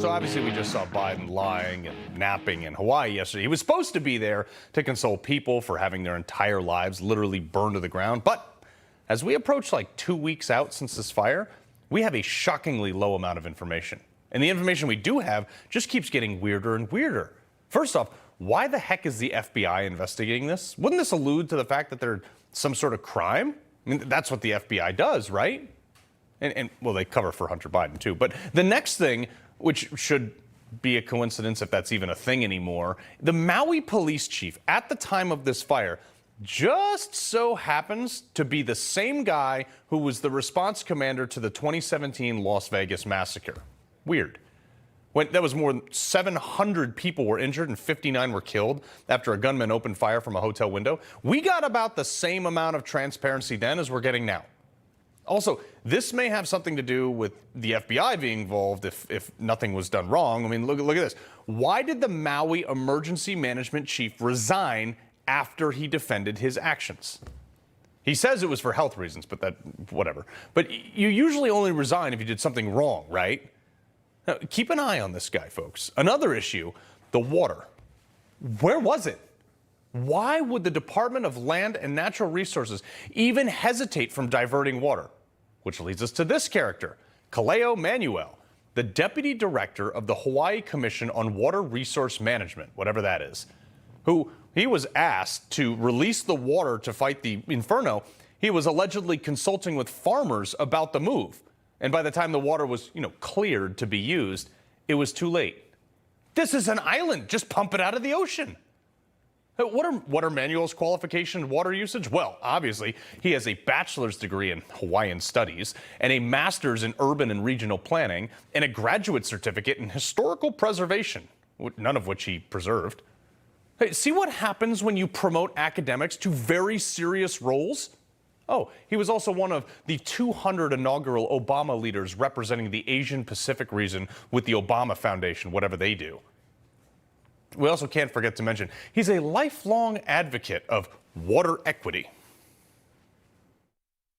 So obviously we just saw Biden lying and napping in Hawaii yesterday. He was supposed to be there to console people for having their entire lives literally burned to the ground. But as we approach like 2 weeks out since this fire, we have a shockingly low amount of information. And the information we do have just keeps getting weirder and weirder. First off, why the heck is the FBI investigating this? Wouldn't this allude to the fact that there's some sort of crime? I mean, that's what the FBI does, right? And well, they cover for Hunter Biden too. But the next thing, which should be a coincidence if that's even a thing anymore, the Maui police chief at the time of this fire just so happens to be the same guy who was the response commander to the 2017 Las Vegas massacre. Weird. When that was more than 700 people were injured and 59 were killed after a gunman opened fire from a hotel window. We got about the same amount of transparency then as we're getting now. Also, this may have something to do with the FBI being involved if nothing was done wrong. I mean, look at this. Why did the Maui emergency management chief resign after he defended his actions? He says it was for health reasons, but whatever. But you usually only resign if you did something wrong, right? Now, keep an eye on this guy, folks. Another issue, the water. Where was it? Why would the Department of Land and Natural Resources even hesitate from diverting water? Which leads us to this character, Kaleo Manuel, the deputy director of the Hawaii Commission on Water Resource Management, whatever that is, who he was asked to release the water to fight the inferno. He was allegedly consulting with farmers about the move. And by the time the water was, cleared to be used, it was too late. This is an island. Just pump it out of the ocean. What are Manuel's qualifications in water usage? Well, obviously, he has a bachelor's degree in Hawaiian studies and a master's in urban and regional planning and a graduate certificate in historical preservation, none of which he preserved. Hey, see what happens when you promote academics to very serious roles? Oh, he was also one of the 200 inaugural Obama leaders representing the Asian Pacific region with the Obama Foundation, whatever they do. We also can't forget to mention, he's a lifelong advocate of water equity.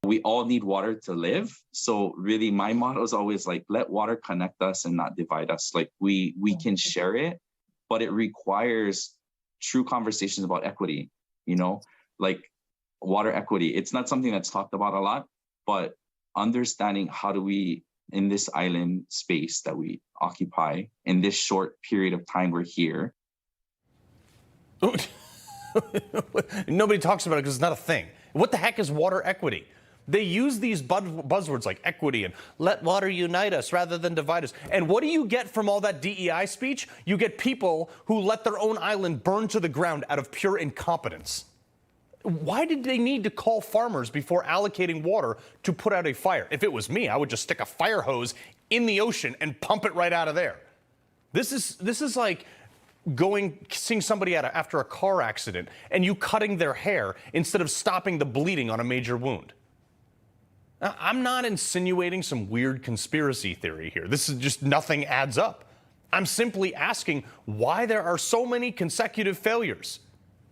We all need water to live. So really my motto is always like, let water connect us and not divide us. Like we can share it, but it requires true conversations about equity, like water equity. It's not something that's talked about a lot, but understanding how do we, in this island space that we occupy, in this short period of time we're here. Nobody talks about it because it's not a thing. What the heck is water equity? They use these buzzwords like equity and let water unite us rather than divide us. And what do you get from all that DEI speech? You get people who let their own island burn to the ground out of pure incompetence. Why did they need to call farmers before allocating water to put out a fire? If it was me, I would just stick a fire hose in the ocean and pump it right out of there. This is like seeing somebody after a car accident and you cutting their hair instead of stopping the bleeding on a major wound. Now, I'm not insinuating some weird conspiracy theory here. This is just nothing adds up. I'm simply asking why there are so many consecutive failures.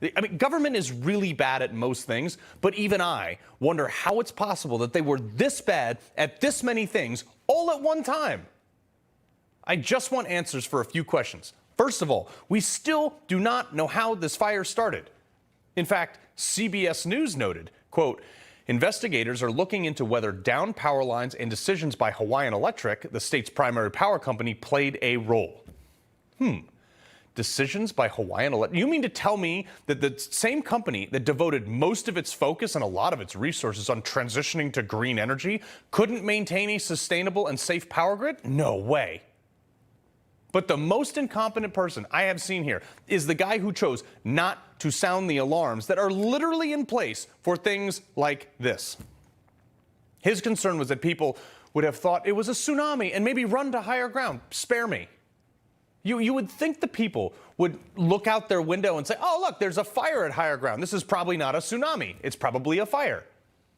I mean, government is really bad at most things, but even I wonder how it's possible that they were this bad at this many things all at one time. I just want answers for a few questions. First of all, we still do not know how this fire started. In fact, CBS News noted, quote, investigators are looking into whether downed power lines and decisions by Hawaiian Electric, the state's primary power company, played a role. Decisions by Hawaiian Electric? You mean to tell me that the same company that devoted most of its focus and a lot of its resources on transitioning to green energy couldn't maintain a sustainable and safe power grid? No way. But the most incompetent person I have seen here is the guy who chose not to sound the alarms that are literally in place for things like this. His concern was that people would have thought it was a tsunami and maybe run to higher ground. Spare me. You would think the people would look out their window and say, oh, look, there's a fire at higher ground. This is probably not a tsunami. It's probably a fire.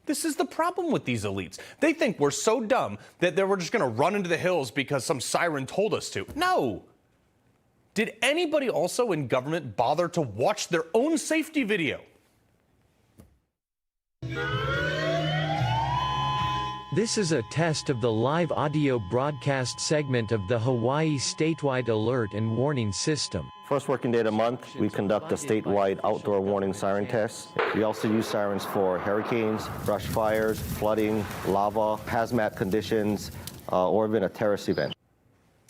This is the problem with these elites. They think we're so dumb that we're just going to run into the hills because some siren told us to. No. Did anybody also in government bother to watch their own safety video? This is a test of the live audio broadcast segment of the Hawaii statewide alert and warning system. First working day of the month, we conduct a statewide outdoor warning siren test. We also use sirens for hurricanes, brush fires, flooding, lava, hazmat conditions, or even a terrorist event.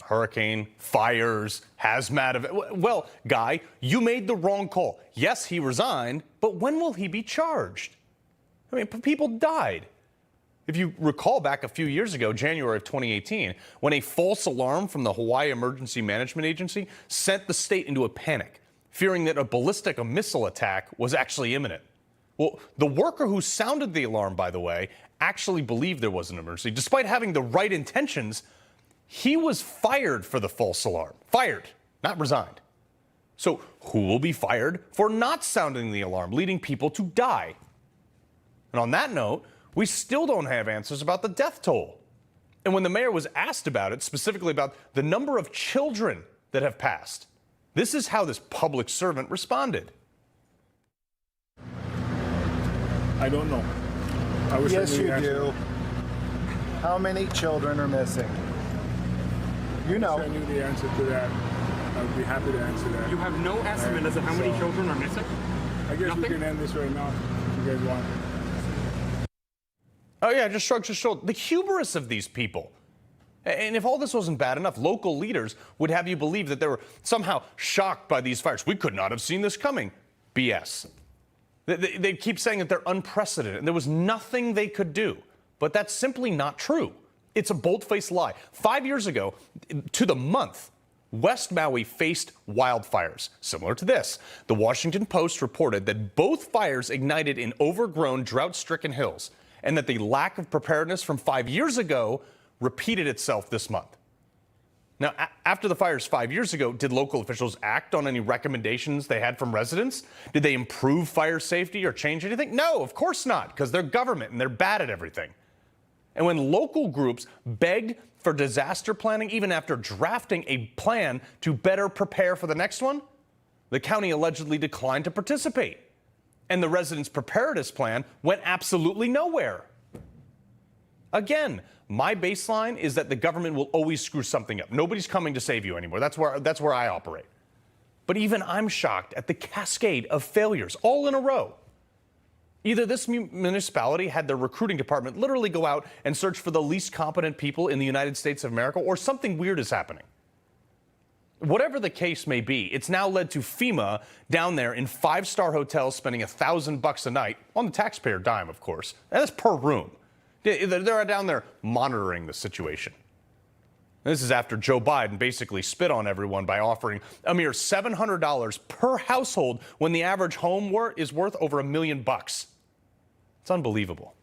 Hurricane, fires, hazmat event. Well, Guy, you made the wrong call. Yes, he resigned, but when will he be charged? I mean, people died. If you recall back a few years ago, January of 2018, when a false alarm from the Hawaii Emergency Management Agency sent the state into a panic, fearing that a ballistic missile attack was actually imminent. Well, the worker who sounded the alarm, by the way, actually believed there was an emergency. Despite having the right intentions, he was fired for the false alarm. Fired, not resigned. So who will be fired for not sounding the alarm, leading people to die? And on that note, we still don't have answers about the death toll. And when the mayor was asked about it, specifically about the number of children that have passed, this is how this public servant responded. I don't know. I wish Yes, I knew you the answer. do. How many children are missing? You If I know. knew the answer to that, I would be happy to answer that. You have no estimate as to how many children are missing? I guess we Nothing? can end this right now if you guys want. Oh yeah, just shrugs his shoulder. The hubris of these people. And if all this wasn't bad enough, local leaders would have you believe that they were somehow shocked by these fires. We could not have seen this coming. BS. They keep saying that they're unprecedented and there was nothing they could do. But that's simply not true. It's a bold-faced lie. 5 years ago, to the month, West Maui faced wildfires, similar to this. The Washington Post reported that both fires ignited in overgrown, drought-stricken hills, and that the lack of preparedness from 5 years ago repeated itself this month. Now, after the fires 5 years ago, did local officials act on any recommendations they had from residents? Did they improve fire safety or change anything? No, of course not, because they're government and they're bad at everything. And when local groups begged for disaster planning, even after drafting a plan to better prepare for the next one, the county allegedly declined to participate. And the residents' preparedness plan went absolutely nowhere. Again, my baseline is that the government will always screw something up. Nobody's coming to save you anymore. That's where I operate. But even I'm shocked at the cascade of failures all in a row. Either this municipality had their recruiting department literally go out and search for the least competent people in the United States of America, or something weird is happening. Whatever the case may be, it's now led to FEMA down there in five-star hotels spending $1,000 a night, on the taxpayer dime, of course, and that's per room. They're down there monitoring the situation. This is after Joe Biden basically spit on everyone by offering a mere $700 per household when the average home is worth over $1 million. It's unbelievable.